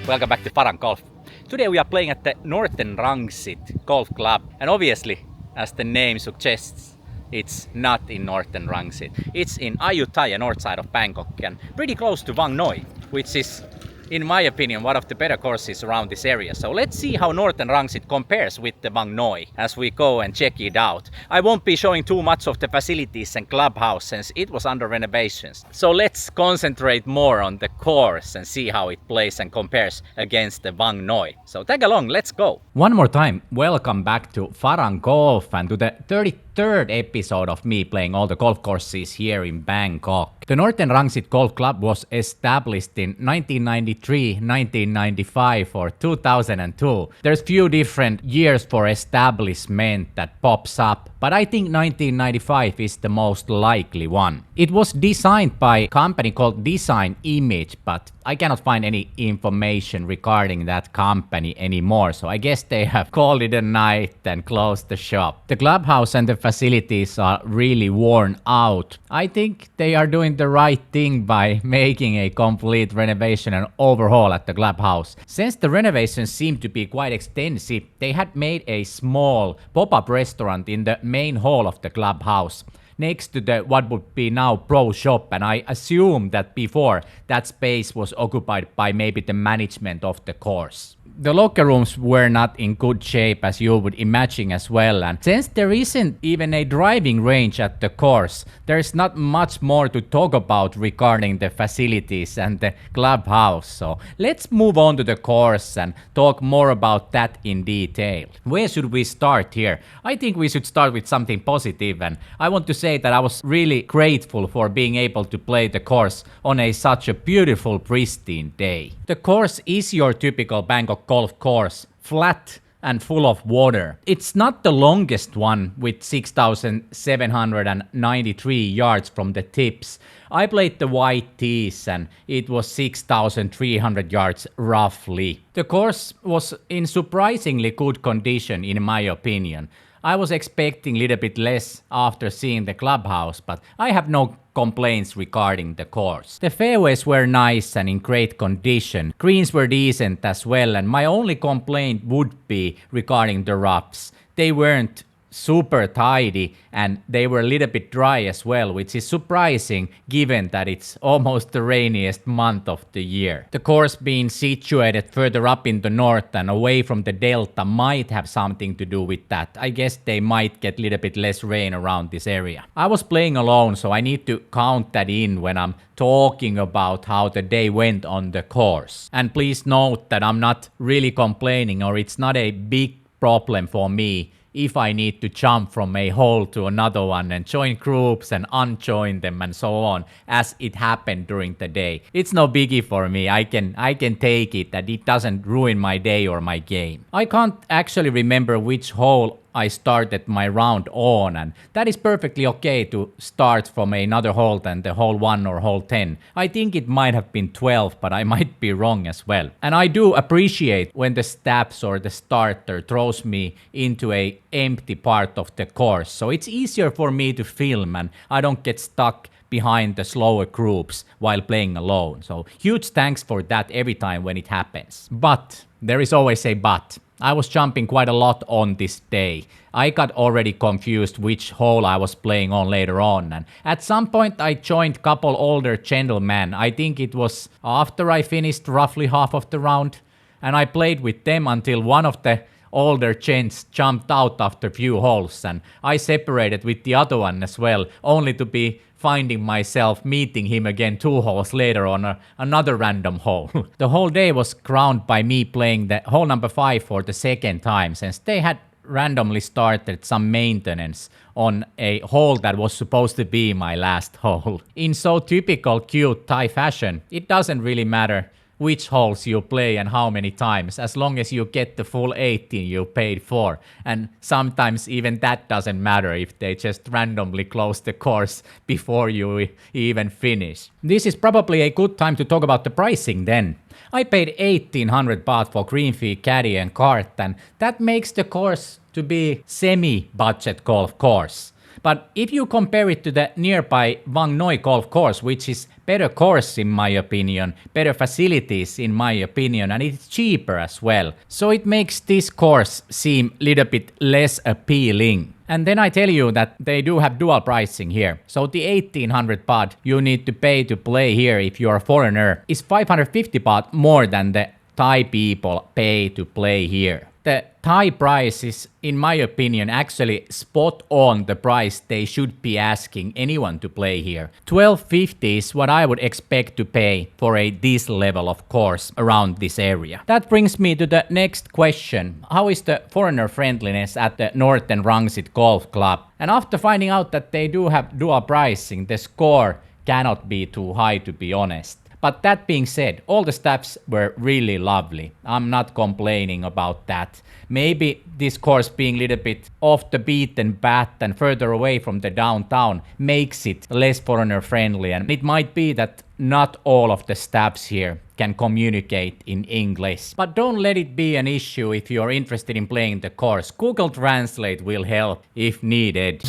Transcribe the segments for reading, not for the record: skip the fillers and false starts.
Welcome back to Farang Golf. Today we are playing at the Northern Rangsit Golf Club, and obviously, as the name suggests, it's not in Northern Rangsit. It's in Pattaya, north side of Bangkok, and pretty close to Wangnoi, which is, in my opinion, one of the better courses around this area. So let's see how Northern Rangsit compares with the Wangnoi as we go and check it out. I won't be showing too much of the facilities and clubhouse since it was under renovations. So let's concentrate more on the course and see how it plays and compares against the Wangnoi. So tag along, let's go. One more time, welcome back to Farang Golf and to the 33rd episode of me playing all the golf courses here in Bangkok. The Northern Rangsit Golf Club was established in 1993, 1995 or 2002. There's few different years for establishment that pops up, but I think 1995 is the most likely one. It was designed by a company called Design Image, but I cannot find any information regarding that company anymore, so I guess they have called it a night and closed the shop. The clubhouse and the facilities are really worn out. I think they are doing the right thing by making a complete renovation and overhaul at the clubhouse. Since the renovations seem to be quite extensive, they had made a small pop-up restaurant in the main hall of the clubhouse, next to the what would be now pro shop, and I assume that before that space was occupied by maybe the management of the course. The locker rooms were not in good shape as you would imagine as well, and since there isn't even a driving range at the course, there's not much more to talk about regarding the facilities and the clubhouse. So let's move on to the course and talk more about that in detail. Where should we start here? I think we should start with something positive, and I want to say that I was really grateful for being able to play the course on such a beautiful, pristine day. The course is your typical Bangkok golf course, flat and full of water. It's not the longest one with 6,793 yards from the tips. I played the white tees and it was 6,300 yards roughly. The course was in surprisingly good condition in my opinion. I was expecting a little bit less after seeing the clubhouse, but I have no complaints regarding the course. The fairways were nice and in great condition. Greens were decent as well, and my only complaint would be regarding the roughs. They weren't super tidy and they were a little bit dry as well, which is surprising given that it's almost the rainiest month of the year. The course being situated further up in the north and away from the delta might have something to do with that. I guess they might get a little bit less rain around this area. I was playing alone, so I need to count that in when I'm talking about how the day went on the course. And please note that I'm not really complaining, or it's not a big problem for me if I need to jump from a hole to another one and join groups and unjoin them and so on, as it happened during the day. It's no biggie for me. I can take it that it doesn't ruin my day or my game. I can't actually remember which hole I started my round on, and that is perfectly okay to start from another hole than the hole 1 or hole 10. I think it might have been 12, but I might be wrong as well. And I do appreciate when the steps or the starter throws me into a empty part of the course, so it's easier for me to film and I don't get stuck behind the slower groups while playing alone. So huge thanks for that every time when it happens. But there is always a but. I was jumping quite a lot on this day. I got already confused which hole I was playing on later on, and at some point I joined couple older gentlemen. I think it was after I finished roughly half of the round, and I played with them until one of the older gents jumped out after a few holes, and I separated with the other one as well, only to be finding myself meeting him again 2 holes later on another random hole. The whole day was crowned by me playing the hole number 5 for the second time, since they had randomly started some maintenance on a hole that was supposed to be my last hole. In so typical cute Thai fashion, it doesn't really matter which holes you play and how many times, as long as you get the full 18 you paid for. And sometimes even that doesn't matter if they just randomly close the course before you even finish. This is probably a good time to talk about the pricing then. I paid 1,800 baht for green fee, caddy and cart, and that makes the course to be semi-budget golf course. But if you compare it to the nearby Wangnoi golf course, which is better course in my opinion, better facilities in my opinion, and it's cheaper as well. So it makes this course seem a little bit less appealing. And then I tell you that they do have dual pricing here. So the 1800 baht you need to pay to play here if you're a foreigner is 550 baht more than the Thai people pay to play here. The Thai price is, in my opinion, actually spot on the price they should be asking anyone to play here. 1250 is what I would expect to pay for this level of course around this area. That brings me to the next question. How is the foreigner friendliness at the Northern Rangsit Golf Club? And after finding out that they do have dual pricing, the score cannot be too high, to be honest. But that being said, all the staffs were really lovely. I'm not complaining about that. Maybe this course being a little bit off the beaten path and further away from the downtown makes it less foreigner friendly. And it might be that not all of the staffs here can communicate in English. But don't let it be an issue if you're interested in playing the course. Google Translate will help if needed.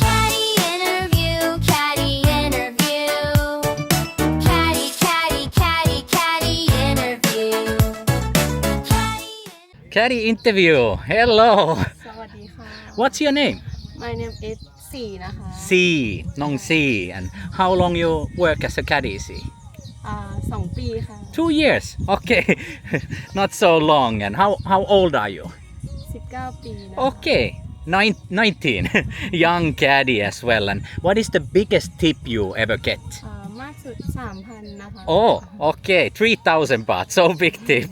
Caddie interview. Hello. What's your name? My name is C นะคะ C น้อง C. And how long you work as a caddie? C? 2 ปีค่ะ 2 years. Okay. Not so long. And how old are you? 19 ปีนะ Okay. 19. Young caddie as well. And what is the biggest tip you ever get? มากสุด 3,000 นะคะ Oh, okay. 3,000 baht. So big tip.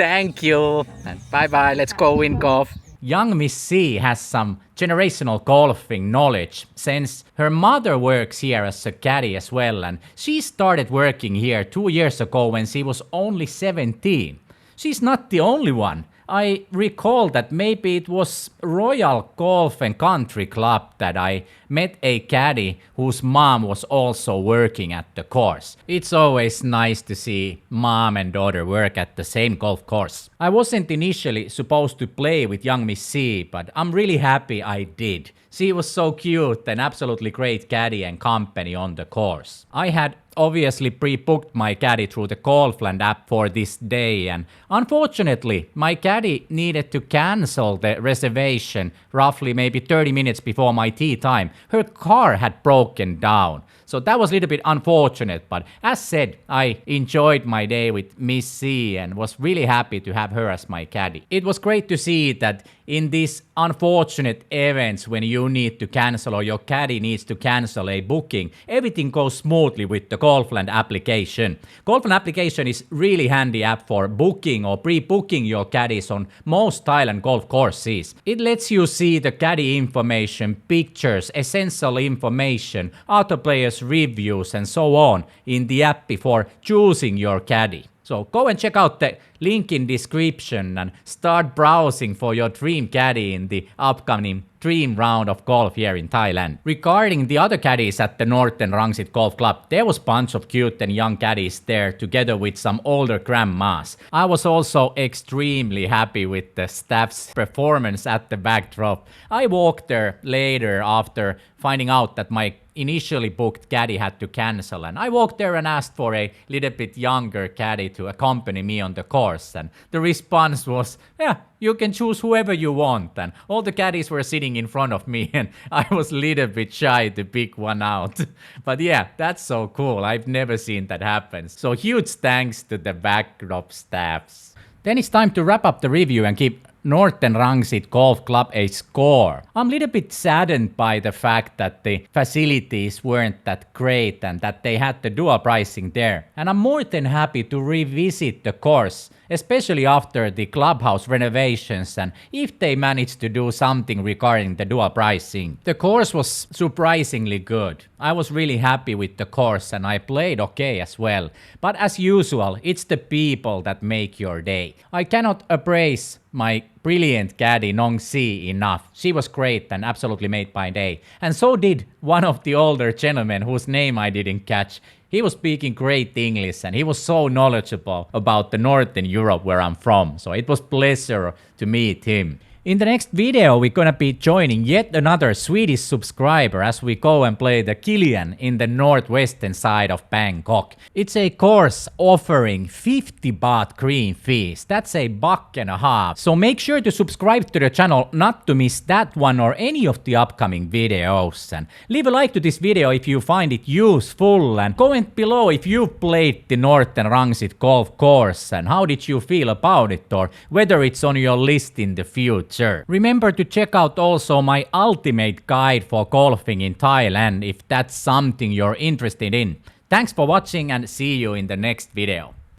Thank you. And bye bye. Let's go win golf. Young Miss C has some generational golfing knowledge since her mother works here as a caddie as well, and she started working here 2 years ago when she was only 17. She's not the only one. I recall that maybe it was Royal Golf and Country Club that I met a caddie whose mom was also working at the course. It's always nice to see mom and daughter work at the same golf course. I wasn't initially supposed to play with young Miss C, but I'm really happy I did. She was so cute and absolutely great caddie and company on the course. I had obviously pre-booked my caddie through the Golfland app for this day, and unfortunately my caddie needed to cancel the reservation roughly maybe 30 minutes before my tee time. Her car had broken down. So that was a little bit unfortunate, but as said, I enjoyed my day with Miss C and was really happy to have her as my caddie. It was great to see that in these unfortunate events when you need to cancel or your caddie needs to cancel a booking, everything goes smoothly with the Golfland application. Golfland application is really handy app for booking or pre-booking your caddies on most Thailand golf courses. It lets you see the caddie information, pictures, essential information, other players' reviews and so on in the app before choosing your caddie. So go and check out the link in description and start browsing for your dream caddie in the upcoming dream round of golf here in Thailand. Regarding the other caddies at the Northern Rangsit Golf Club, there was a bunch of cute and young caddies there together with some older grandmas. I was also extremely happy with the staff's performance at the backdrop. I walked there later after finding out that my initially booked caddie had to cancel, and I walked there and asked for a little bit younger caddie to accompany me on the course, and the response was, yeah, you can choose whoever you want, and all the caddies were sitting in front of me and I was a little bit shy to pick one out. But yeah, that's so cool. I've never seen that happen. So huge thanks to the backdrop staffs. Then it's time to wrap up the review and give Northern Rangsit Golf Club a score. I'm a little bit saddened by the fact that the facilities weren't that great and that they had the dual pricing there. And I'm more than happy to revisit the course, especially after the clubhouse renovations and if they managed to do something regarding the dual pricing. The course was surprisingly good. I was really happy with the course and I played okay as well. But as usual, it's the people that make your day. I cannot appraise my brilliant caddie Nong C enough. She was great and absolutely made my day. And so did one of the older gentlemen whose name I didn't catch. He was speaking great English and he was so knowledgeable about the Northern Europe where I'm from. So it was a pleasure to meet him. In the next video, we're gonna be joining yet another Swedish subscriber as we go and play the Kilian in the northwestern side of Bangkok. It's a course offering 50 baht green fees. That's $1.50. So make sure to subscribe to the channel not to miss that one or any of the upcoming videos. And leave a like to this video if you find it useful, and comment below if you've played the Northern Rangsit Golf course and how did you feel about it, or whether it's on your list in the future. Remember to check out also my ultimate guide for golfing in Thailand if that's something you're interested in. Thanks for watching and see you in the next video.